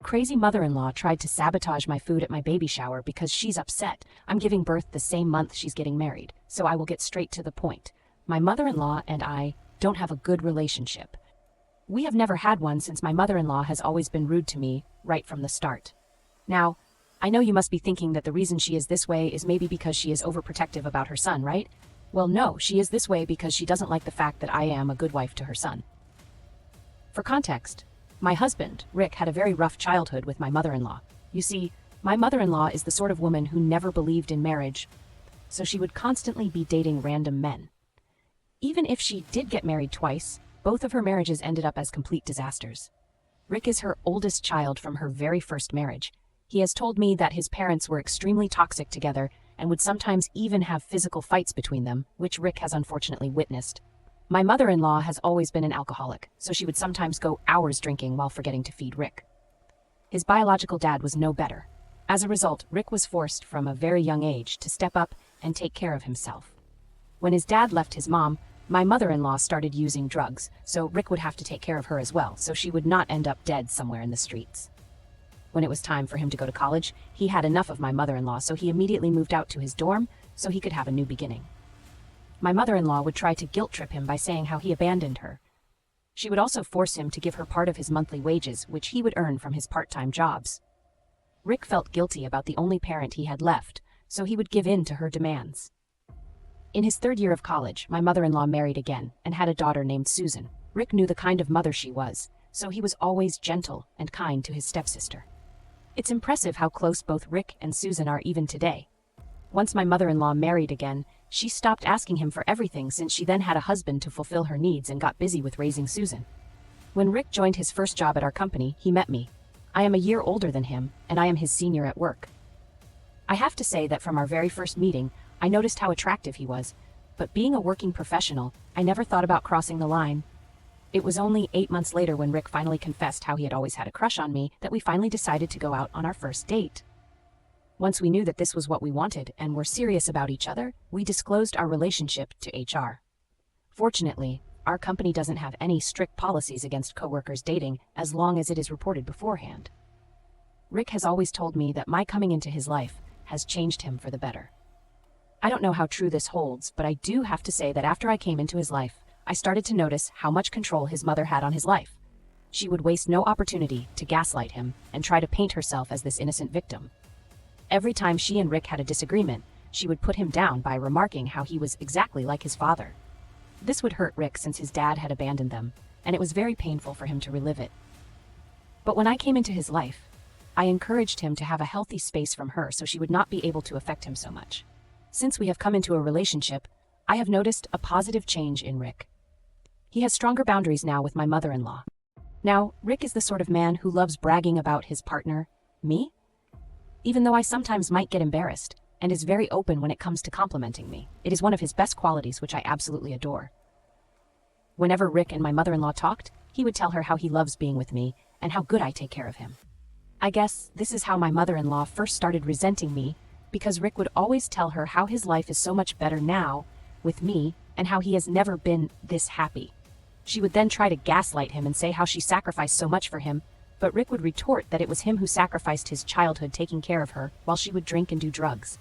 crazy mother-in-law tried to sabotage my food at my baby shower because she's upset. I'm giving birth the same month she's getting married, so I will get straight to the point. My mother-in-law and I don't have a good relationship. We have never had one since my mother-in-law has always been rude to me right from the start. Now, I know you must be thinking that the reason she is this way is maybe because she is overprotective about her son, right? Well, no, she is this way because she doesn't like the fact that I am a good wife to her son. For context, my husband, Rick, had a very rough childhood with my mother-in-law. You see, my mother-in-law is the sort of woman who never believed in marriage, so she would constantly be dating random men. Even if she did get married twice, both of her marriages ended up as complete disasters. Rick is her oldest child from her very first marriage. He has told me that his parents were extremely toxic together and would sometimes even have physical fights between them, which Rick has unfortunately witnessed. My mother-in-law has always been an alcoholic, so she would sometimes go hours drinking while forgetting to feed Rick. His biological dad was no better. As a result, Rick was forced from a very young age to step up and take care of himself. When his dad left his mom, my mother-in-law started using drugs, so Rick would have to take care of her as well, so she would not end up dead somewhere in the streets. When it was time for him to go to college, he had enough of my mother-in-law, so he immediately moved out to his dorm so he could have a new beginning. My mother-in-law would try to guilt-trip him by saying how he abandoned her. She would also force him to give her part of his monthly wages, which he would earn from his part-time jobs. Rick felt guilty about the only parent he had left, so he would give in to her demands. In his third year of college, my mother-in-law married again and had a daughter named Susan. Rick knew the kind of mother she was, so he was always gentle and kind to his stepsister. It's impressive how close both Rick and Susan are even today. Once my mother-in-law married again, she stopped asking him for everything since she then had a husband to fulfill her needs and got busy with raising Susan. When Rick joined his first job at our company, he met me. I am a year older than him, and I am his senior at work. I have to say that from our very first meeting, I noticed how attractive he was, but being a working professional, I never thought about crossing the line. It was only 8 months later when Rick finally confessed how he had always had a crush on me that we finally decided to go out on our first date. Once we knew that this was what we wanted and were serious about each other, we disclosed our relationship to HR. Fortunately, our company doesn't have any strict policies against coworkers dating as long as it is reported beforehand. Rick has always told me that my coming into his life has changed him for the better. I don't know how true this holds, but I do have to say that after I came into his life, I started to notice how much control his mother had on his life. She would waste no opportunity to gaslight him and try to paint herself as this innocent victim. Every time she and Rick had a disagreement, she would put him down by remarking how he was exactly like his father. This would hurt Rick since his dad had abandoned them, and it was very painful for him to relive it. But when I came into his life, I encouraged him to have a healthy space from her so she would not be able to affect him so much. Since we have come into a relationship, I have noticed a positive change in Rick. He has stronger boundaries now with my mother-in-law. Now, Rick is the sort of man who loves bragging about his partner, me, even though I sometimes might get embarrassed, and is very open when it comes to complimenting me. It is one of his best qualities, which I absolutely adore. Whenever Rick and my mother-in-law talked, he would tell her how he loves being with me and how good I take care of him. I guess this is how my mother-in-law first started resenting me, because Rick would always tell her how his life is so much better now with me and how he has never been this happy. She would then try to gaslight him and say how she sacrificed so much for him, but Rick would retort that it was him who sacrificed his childhood taking care of her while she would drink and do drugs.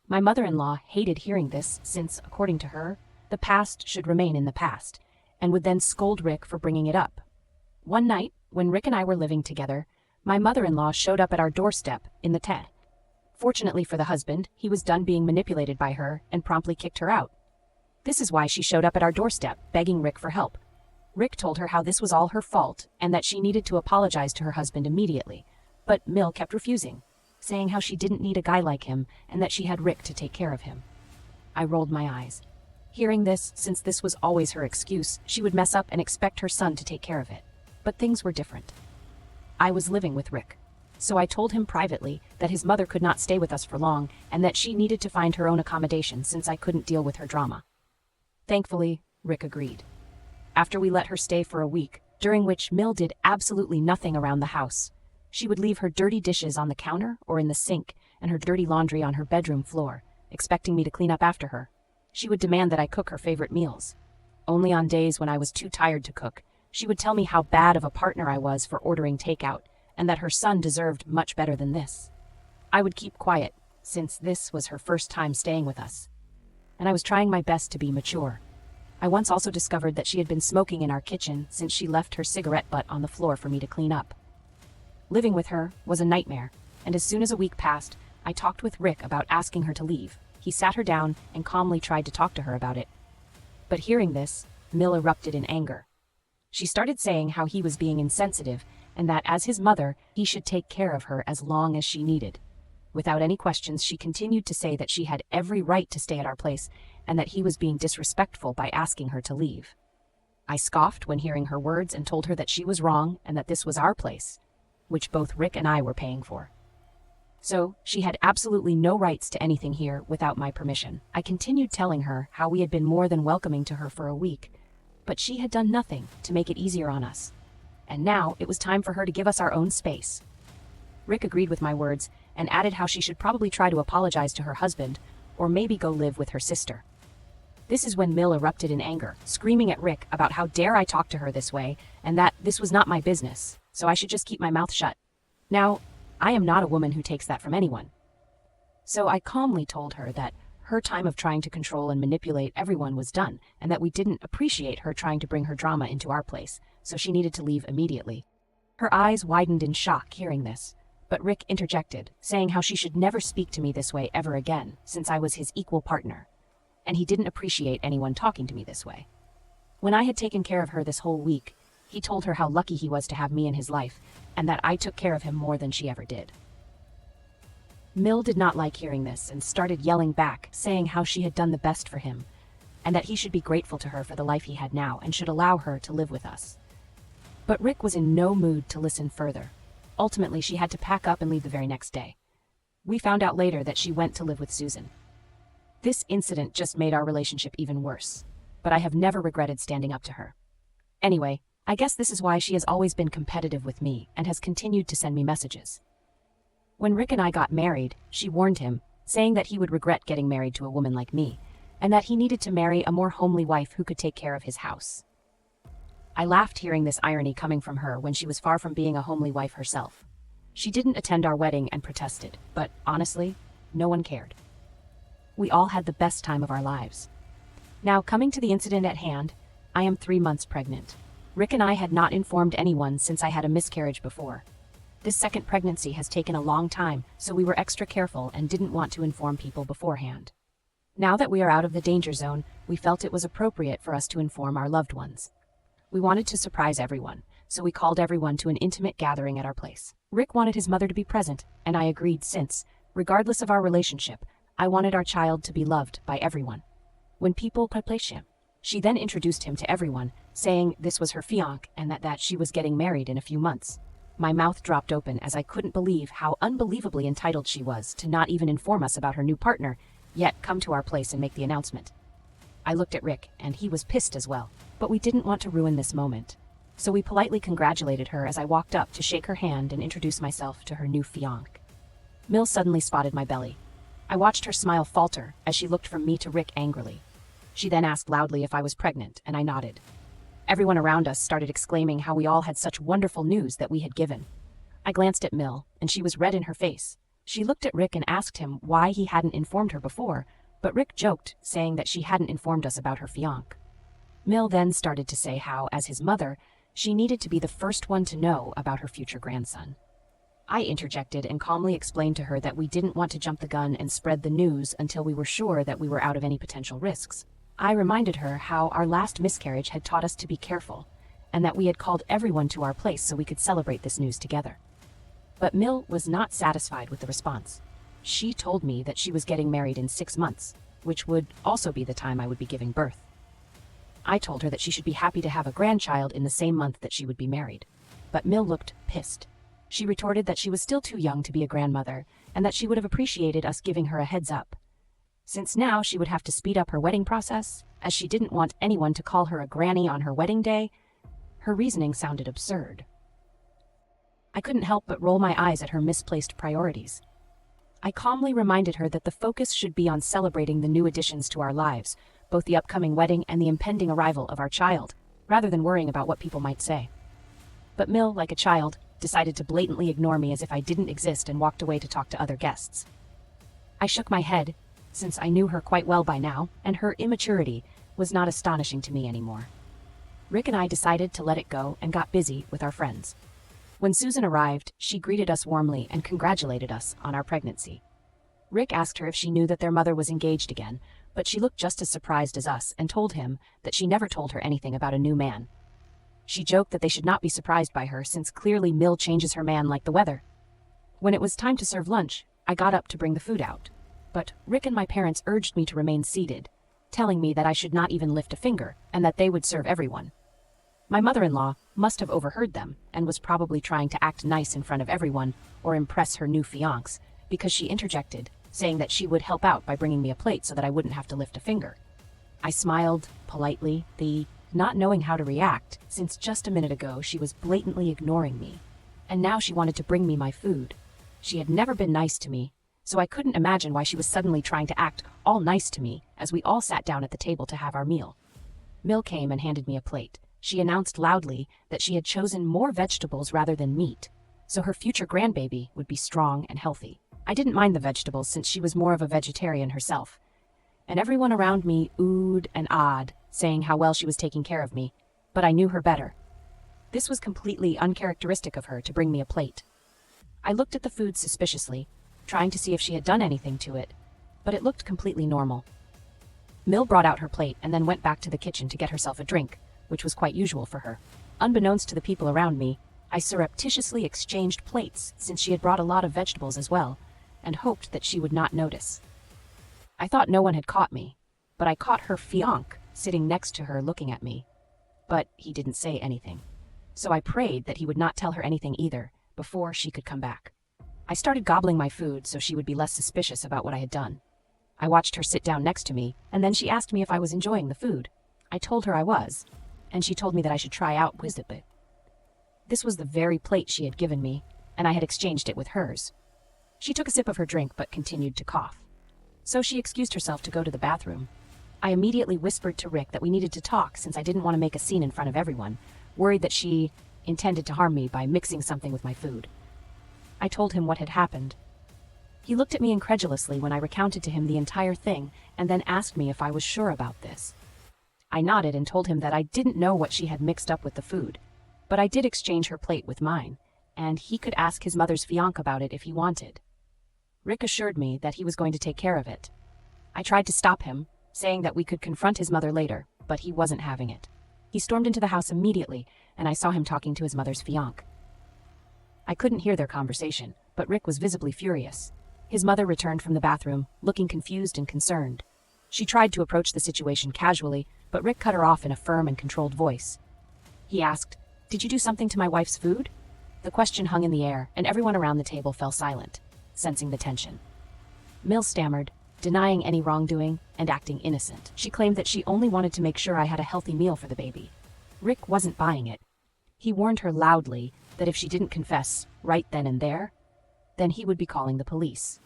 My mother-in-law hated hearing this since, according to her, the past should remain in the past, and would then scold Rick for bringing it up. One night, when Rick and I were living together, my mother-in-law showed up at our doorstep in the tent. Fortunately for the husband, he was done being manipulated by her and promptly kicked her out. This is why she showed up at our doorstep, begging Rick for help. Rick told her how this was all her fault and that she needed to apologize to her husband immediately, but Mill kept refusing, saying how she didn't need a guy like him and that she had Rick to take care of him. I rolled my eyes. Hearing this, since this was always her excuse, she would mess up and expect her son to take care of it. But things were different. I was living with Rick, so I told him privately that his mother could not stay with us for long and that she needed to find her own accommodation since I couldn't deal with her drama. Thankfully, Rick agreed. After we let her stay for a week, during which Mill did absolutely nothing around the house, she would leave her dirty dishes on the counter or in the sink and her dirty laundry on her bedroom floor, expecting me to clean up after her. She would demand that I cook her favorite meals. Only on days when I was too tired to cook, she would tell me how bad of a partner I was for ordering takeout and that her son deserved much better than this. I would keep quiet, since this was her first time staying with us, and I was trying my best to be mature. I once also discovered that she had been smoking in our kitchen since she left her cigarette butt on the floor for me to clean up. Living with her was a nightmare, and as soon as a week passed, I talked with Rick about asking her to leave. He sat her down and calmly tried to talk to her about it. But hearing this, Mill erupted in anger. She started saying how he was being insensitive and that as his mother, he should take care of her as long as she needed. Without any questions, she continued to say that she had every right to stay at our place and that he was being disrespectful by asking her to leave. I scoffed when hearing her words and told her that she was wrong and that this was our place, which both Rick and I were paying for. So, she had absolutely no rights to anything here without my permission. I continued telling her how we had been more than welcoming to her for a week, but she had done nothing to make it easier on us. And now it was time for her to give us our own space. Rick agreed with my words and added how she should probably try to apologize to her husband or maybe go live with her sister. This is when Mill erupted in anger, screaming at Rick about how dare I talk to her this way and that this was not my business, so I should just keep my mouth shut. Now, I am not a woman who takes that from anyone. So I calmly told her that her time of trying to control and manipulate everyone was done, and that we didn't appreciate her trying to bring her drama into our place, so she needed to leave immediately. Her eyes widened in shock hearing this, but Rick interjected, saying how she should never speak to me this way ever again, since I was his equal partner, and he didn't appreciate anyone talking to me this way. When I had taken care of her this whole week, he told her how lucky he was to have me in his life, and that I took care of him more than she ever did. Mill did not like hearing this and started yelling back, saying how she had done the best for him, and that he should be grateful to her for the life he had now and should allow her to live with us. But Rick was in no mood to listen further. Ultimately, she had to pack up and leave the very next day. We found out later that she went to live with Susan. This incident just made our relationship even worse, but I have never regretted standing up to her. Anyway, I guess this is why she has always been competitive with me and has continued to send me messages. When Rick and I got married, she warned him, saying that he would regret getting married to a woman like me, and that he needed to marry a more homely wife who could take care of his house. I laughed hearing this irony coming from her when she was far from being a homely wife herself. She didn't attend our wedding and protested, but honestly, no one cared. We all had the best time of our lives. Now, coming to the incident at hand, I am 3 months pregnant. Rick and I had not informed anyone since I had a miscarriage before. This second pregnancy has taken a long time, so we were extra careful and didn't want to inform people beforehand. Now that we are out of the danger zone, we felt it was appropriate for us to inform our loved ones. We wanted to surprise everyone, so we called everyone to an intimate gathering at our place. Rick wanted his mother to be present, and I agreed since, regardless of our relationship, I wanted our child to be loved by everyone. When people placed him, she then introduced him to everyone, saying this was her fiancé and that she was getting married in a few months. My mouth dropped open as I couldn't believe how unbelievably entitled she was to not even inform us about her new partner, yet come to our place and make the announcement. I looked at Rick, and he was pissed as well, but we didn't want to ruin this moment. So we politely congratulated her as I walked up to shake her hand and introduce myself to her new fiancé. Mill suddenly spotted my belly. I watched her smile falter as she looked from me to Rick angrily. She then asked loudly if I was pregnant, and I nodded. Everyone around us started exclaiming how we all had such wonderful news that we had given. I glanced at Mill, and she was red in her face. She looked at Rick and asked him why he hadn't informed her before, but Rick joked, saying that she hadn't informed us about her fiancé. Mill then started to say how, as his mother, she needed to be the first one to know about her future grandson. I interjected and calmly explained to her that we didn't want to jump the gun and spread the news until we were sure that we were out of any potential risks. I reminded her how our last miscarriage had taught us to be careful, and that we had called everyone to our place so we could celebrate this news together. But Mill was not satisfied with the response. She told me that she was getting married in 6 months, which would also be the time I would be giving birth. I told her that she should be happy to have a grandchild in the same month that she would be married. But Mill looked pissed. She retorted that she was still too young to be a grandmother, and that she would have appreciated us giving her a heads up. Since now she would have to speed up her wedding process, as she didn't want anyone to call her a granny on her wedding day, her reasoning sounded absurd. I couldn't help but roll my eyes at her misplaced priorities. I calmly reminded her that the focus should be on celebrating the new additions to our lives, both the upcoming wedding and the impending arrival of our child, rather than worrying about what people might say. But Mill, like a child, decided to blatantly ignore me as if I didn't exist and walked away to talk to other guests. I shook my head, since I knew her quite well by now, and her immaturity was not astonishing to me anymore. Rick and I decided to let it go and got busy with our friends. When Susan arrived, she greeted us warmly and congratulated us on our pregnancy. Rick asked her if she knew that their mother was engaged again, but she looked just as surprised as us and told him that she never told her anything about a new man. She joked that they should not be surprised by her since clearly Mill changes her man like the weather. When it was time to serve lunch, I got up to bring the food out. But Rick and my parents urged me to remain seated, telling me that I should not even lift a finger and that they would serve everyone. My mother-in-law must have overheard them and was probably trying to act nice in front of everyone or impress her new fiancé, because she interjected, saying that she would help out by bringing me a plate so that I wouldn't have to lift a finger. I smiled politely, not knowing how to react, since just a minute ago she was blatantly ignoring me, and now she wanted to bring me my food. She had never been nice to me, so I couldn't imagine why she was suddenly trying to act all nice to me as we all sat down at the table to have our meal. Mill came and handed me a plate. She announced loudly that she had chosen more vegetables rather than meat, so her future grandbaby would be strong and healthy. I didn't mind the vegetables since she was more of a vegetarian herself, and everyone around me oohed and ahed, saying how well she was taking care of me, but I knew her better. This was completely uncharacteristic of her to bring me a plate. I looked at the food suspiciously, trying to see if she had done anything to it, but it looked completely normal. Mill brought out her plate and then went back to the kitchen to get herself a drink, which was quite usual for her. Unbeknownst to the people around me, I surreptitiously exchanged plates since she had brought a lot of vegetables as well, and hoped that she would not notice. I thought no one had caught me, but I caught her fiancé sitting next to her looking at me. But he didn't say anything, so I prayed that he would not tell her anything either before she could come back. I started gobbling my food so she would be less suspicious about what I had done. I watched her sit down next to me, and then she asked me if I was enjoying the food. I told her I was, and she told me that I should try out wisdom. This was the very plate she had given me, and I had exchanged it with hers. She took a sip of her drink but continued to cough. So she excused herself to go to the bathroom. I immediately whispered to Rick that we needed to talk since I didn't want to make a scene in front of everyone, worried that she intended to harm me by mixing something with my food. I told him what had happened. He looked at me incredulously when I recounted to him the entire thing and then asked me if I was sure about this. I nodded and told him that I didn't know what she had mixed up with the food, but I did exchange her plate with mine, and he could ask his mother's fiancé about it if he wanted. Rick assured me that he was going to take care of it. I tried to stop him, saying that we could confront his mother later, but he wasn't having it. He stormed into the house immediately, and I saw him talking to his mother's fiancé. I couldn't hear their conversation, but Rick was visibly furious. His mother returned from the bathroom, looking confused and concerned. She tried to approach the situation casually, but Rick cut her off in a firm and controlled voice. He asked, "Did you do something to my wife's food?" The question hung in the air, and everyone around the table fell silent, sensing the tension. Mill stammered, denying any wrongdoing and acting innocent. She claimed that she only wanted to make sure I had a healthy meal for the baby. Rick wasn't buying it. He warned her loudly that if she didn't confess right then and there, then he would be calling the police.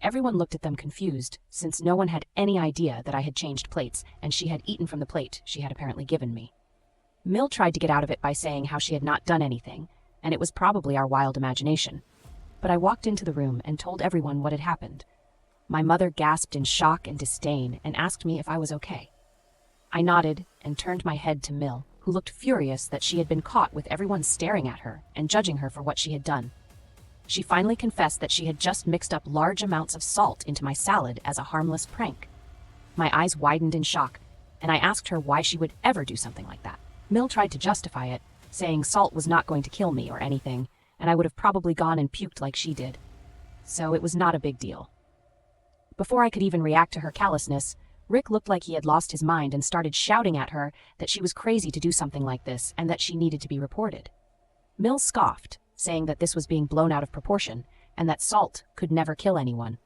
Everyone looked at them confused, since no one had any idea that I had changed plates and she had eaten from the plate she had apparently given me. Mill tried to get out of it by saying how she had not done anything, and it was probably our wild imagination. But I walked into the room and told everyone what had happened. My mother gasped in shock and disdain and asked me if I was okay. I nodded and turned my head to Mill, who looked furious that she had been caught with everyone staring at her and judging her for what she had done. She finally confessed that she had just mixed up large amounts of salt into my salad as a harmless prank. My eyes widened in shock, and I asked her why she would ever do something like that. Mill tried to justify it, saying salt was not going to kill me or anything, and I would have probably gone and puked like she did. So it was not a big deal. Before I could even react to her callousness, Rick looked like he had lost his mind and started shouting at her that she was crazy to do something like this and that she needed to be reported. Mill scoffed, saying that this was being blown out of proportion and that salt could never kill anyone.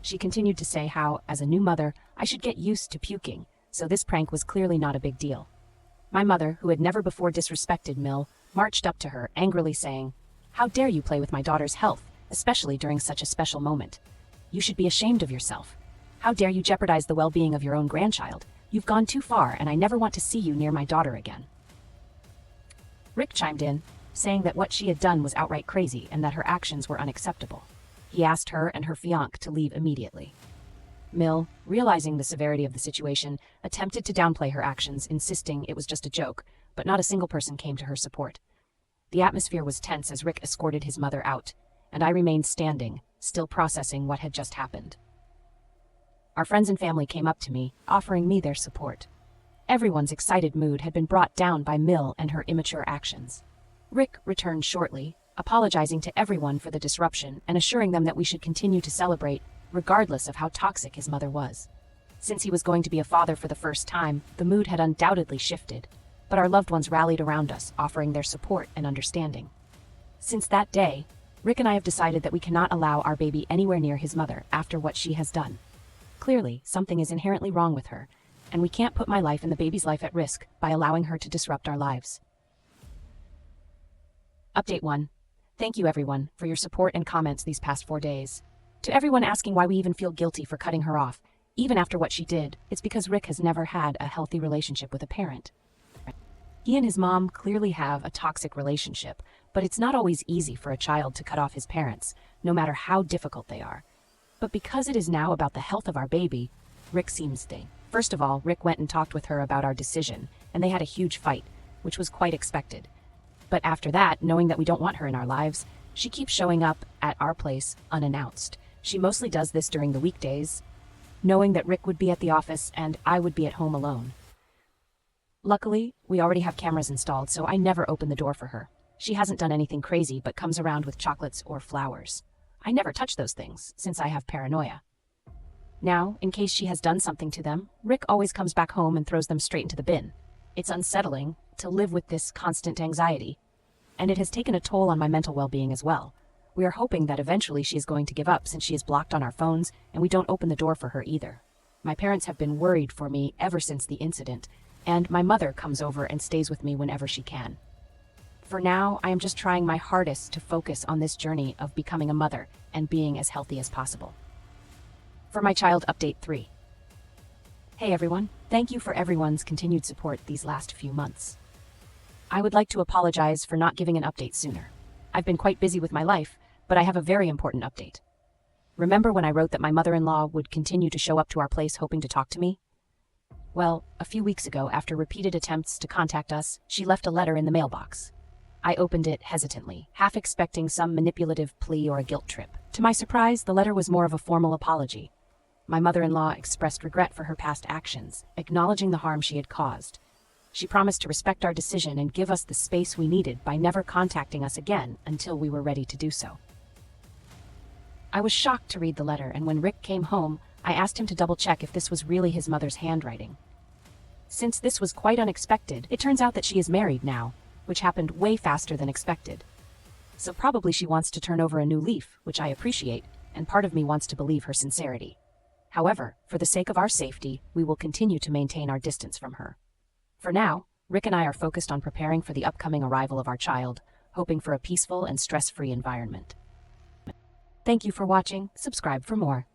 She continued to say how, as a new mother, I should get used to puking, so this prank was clearly not a big deal. My mother, who had never before disrespected Mill, marched up to her, angrily saying, "How dare you play with my daughter's health, especially during such a special moment? You should be ashamed of yourself. How dare you jeopardize the well-being of your own grandchild? You've gone too far, and I never want to see you near my daughter again." Rick chimed in, saying that what she had done was outright crazy and that her actions were unacceptable. He asked her and her fiancé to leave immediately. Mill, realizing the severity of the situation, attempted to downplay her actions, insisting it was just a joke, but not a single person came to her support. The atmosphere was tense as Rick escorted his mother out, and I remained standing, still processing what had just happened. Our friends and family came up to me, offering me their support. Everyone's excited mood had been brought down by Mill and her immature actions. Rick returned shortly, apologizing to everyone for the disruption and assuring them that we should continue to celebrate, regardless of how toxic his mother was. Since he was going to be a father for the first time, the mood had undoubtedly shifted, but our loved ones rallied around us, offering their support and understanding. Since that day, Rick and I have decided that we cannot allow our baby anywhere near his mother after what she has done. Clearly, something is inherently wrong with her, and we can't put my life and the baby's life at risk by allowing her to disrupt our lives. Update 1. Thank you everyone for your support and comments these past 4 days. To everyone asking why we even feel guilty for cutting her off, even after what she did, it's because Rick has never had a healthy relationship with a parent. He and his mom clearly have a toxic relationship, but it's not always easy for a child to cut off his parents, no matter how difficult they are. But because it is now about the health of our baby, Rick seems to. First of all, Rick went and talked with her about our decision, and they had a huge fight, which was quite expected. But after that, knowing that we don't want her in our lives, she keeps showing up at our place unannounced. She mostly does this during the weekdays, knowing that Rick would be at the office and I would be at home alone. Luckily, we already have cameras installed, so I never open the door for her. She hasn't done anything crazy, but comes around with chocolates or flowers. I never touch those things, since I have paranoia. Now, in case she has done something to them, Rick always comes back home and throws them straight into the bin. It's unsettling to live with this constant anxiety, and it has taken a toll on my mental well-being as well. We are hoping that eventually she is going to give up since she is blocked on our phones and we don't open the door for her either. My parents have been worried for me ever since the incident, and my mother comes over and stays with me whenever she can. For now, I am just trying my hardest to focus on this journey of becoming a mother and being as healthy as possible. For my child update 3. Hey everyone, thank you for everyone's continued support these last few months. I would like to apologize for not giving an update sooner. I've been quite busy with my life, but I have a very important update. Remember when I wrote that my mother-in-law would continue to show up to our place hoping to talk to me? Well, a few weeks ago, after repeated attempts to contact us, she left a letter in the mailbox. I opened it hesitantly, half expecting some manipulative plea or a guilt trip. To my surprise, the letter was more of a formal apology. My mother-in-law expressed regret for her past actions, acknowledging the harm she had caused. She promised to respect our decision and give us the space we needed by never contacting us again until we were ready to do so. I was shocked to read the letter, and when Rick came home, I asked him to double-check if this was really his mother's handwriting. Since this was quite unexpected, it turns out that she is married now, which happened way faster than expected. So probably she wants to turn over a new leaf, which I appreciate, and part of me wants to believe her sincerity. However, for the sake of our safety, we will continue to maintain our distance from her. For now, Rick and I are focused on preparing for the upcoming arrival of our child, hoping for a peaceful and stress-free environment. Thank you for watching. Subscribe for more.